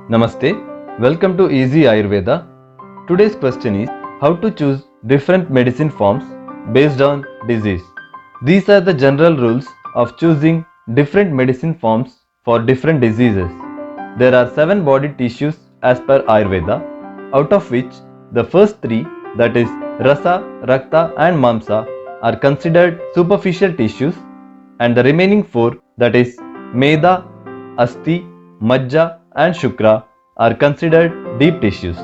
Namaste, welcome to Easy Ayurveda. Today's question is how to choose different medicine forms based on disease. These are the general rules of choosing different medicine forms for different diseases. There are 7 body tissues as per Ayurveda, out of which the first 3, that is Rasa, Rakta and Mamsa, are considered superficial tissues, and the remaining 4, that is Meda, Asti, Majja and Shukra, are considered deep tissues.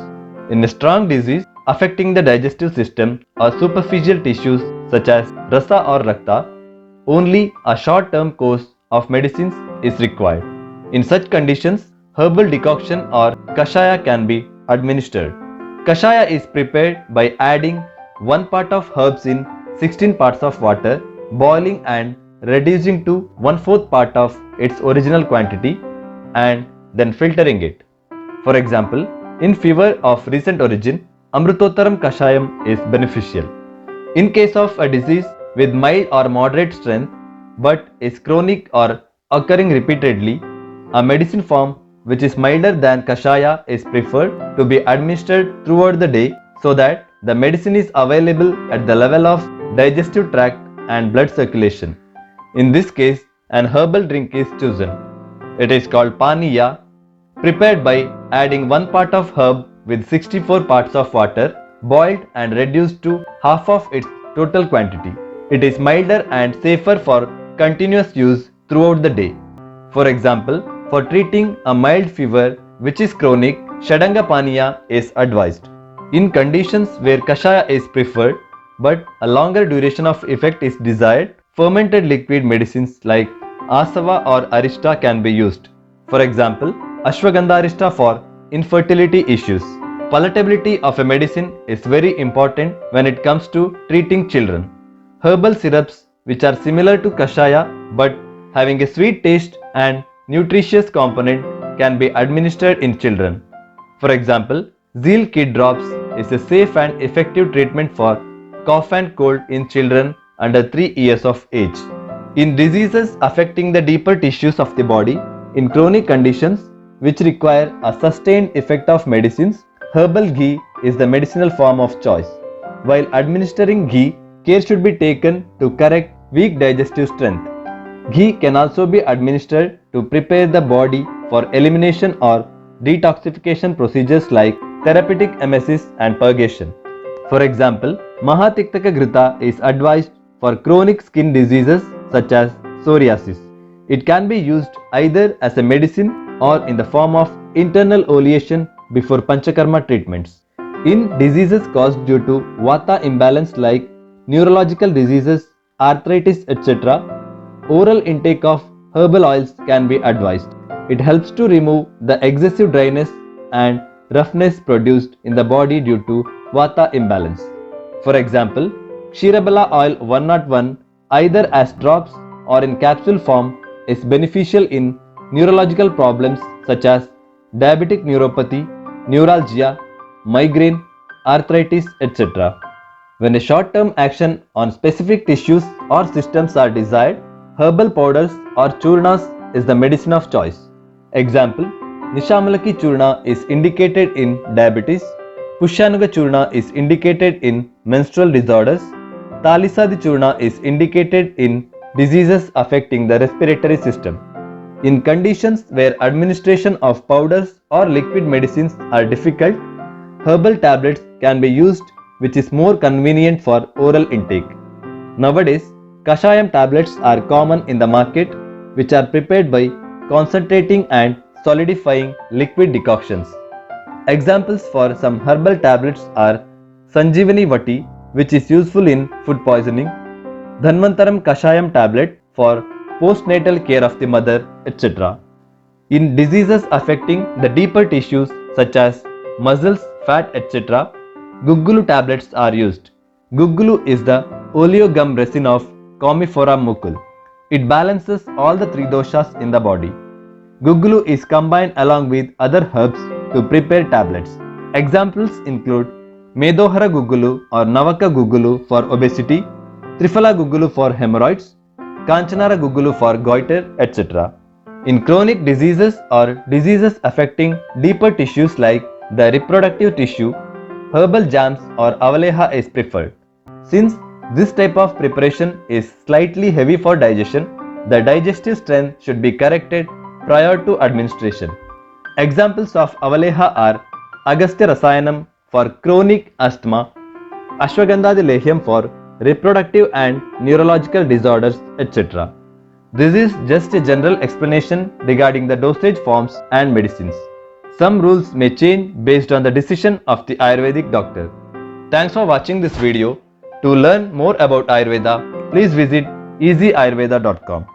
In a strong disease affecting the digestive system or superficial tissues such as Rasa or Rakta, only a short-term course of medicines is required. In such conditions, herbal decoction or kashaya can be administered. Kashaya is prepared by adding 1 part of herbs in 16 parts of water, boiling and reducing to 1/4 part of its original quantity and then filtering it. For example, in fever of recent origin, Amrutottaram Kashayam is beneficial. In case of a disease with mild or moderate strength but is chronic or occurring repeatedly, a medicine form which is milder than Kashaya is preferred to be administered throughout the day so that the medicine is available at the level of digestive tract and blood circulation. In this case, an herbal drink is chosen. It is called Paniya, prepared by adding 1 part of herb with 64 parts of water, boiled and reduced to half of its total quantity. It is milder and safer for continuous use throughout the day. For example, for treating a mild fever which is chronic, Shadanga Paniya is advised. In conditions where Kashaya is preferred but a longer duration of effect is desired, fermented liquid medicines like Asava or Arista can be used. For example, Ashwagandha Arista for infertility issues. Palatability of a medicine is very important when it comes to treating children. Herbal syrups which are similar to Kashaya but having a sweet taste and nutritious component can be administered in children. For example, Zeal Kid Drops is a safe and effective treatment for cough and cold in children under 3 years of age. In diseases affecting the deeper tissues of the body, in chronic conditions which require a sustained effect of medicines, herbal ghee is the medicinal form of choice. While administering ghee, care should be taken to correct weak digestive strength. Ghee can also be administered to prepare the body for elimination or detoxification procedures like therapeutic emesis and purgation. For example, Mahatiktaka Grita is advised for chronic skin diseases such as psoriasis. It can be used either as a medicine or in the form of internal oleation before Panchakarma treatments. In diseases caused due to Vata imbalance like neurological diseases, arthritis, etc., oral intake of herbal oils can be advised. It helps to remove the excessive dryness and roughness produced in the body due to Vata imbalance. For example, Kshirabala oil 101 either as drops or in capsule form is beneficial in neurological problems such as diabetic neuropathy, neuralgia, migraine, arthritis, etc. When a short-term action on specific tissues or systems are desired, herbal powders or churnas is the medicine of choice. Example, Nishamalaki Churna is indicated in diabetes, Pushyanuga Churna is indicated in menstrual disorders, Talisadi Churna is indicated in diseases affecting the respiratory system. In conditions where administration of powders or liquid medicines are difficult, herbal tablets can be used, which is more convenient for oral intake. Nowadays, Kashayam tablets are common in the market, which are prepared by concentrating and solidifying liquid decoctions. Examples for some herbal tablets are Sanjeevani Vati, which is useful in food poisoning, Dhanvantaram Kashayam tablet for postnatal care of the mother, etc. In diseases affecting the deeper tissues such as muscles, fat, etc., Guggulu tablets are used. Guggulu is the oleogum resin of Commiphora mucul. It balances all the 3 doshas in the body. Guggulu is combined along with other herbs to prepare tablets. Examples include Medohara Guggulu or Navaka Guggulu for obesity, Triphala Guggulu for hemorrhoids, Kanchanara Guggulu for goiter, etc. In chronic diseases or diseases affecting deeper tissues like the reproductive tissue, herbal jams or avaleha is preferred. Since this type of preparation is slightly heavy for digestion, the digestive strength should be corrected prior to administration. Examples of avaleha are Agastya Rasayanam for chronic asthma, Ashwagandha Lehyam for reproductive and neurological disorders, etc. This is just a general explanation regarding the dosage forms and medicines. Some rules may change based on the decision of the Ayurvedic doctor. Thanks for watching this video. To learn more about Ayurveda, please visit easyayurveda.com.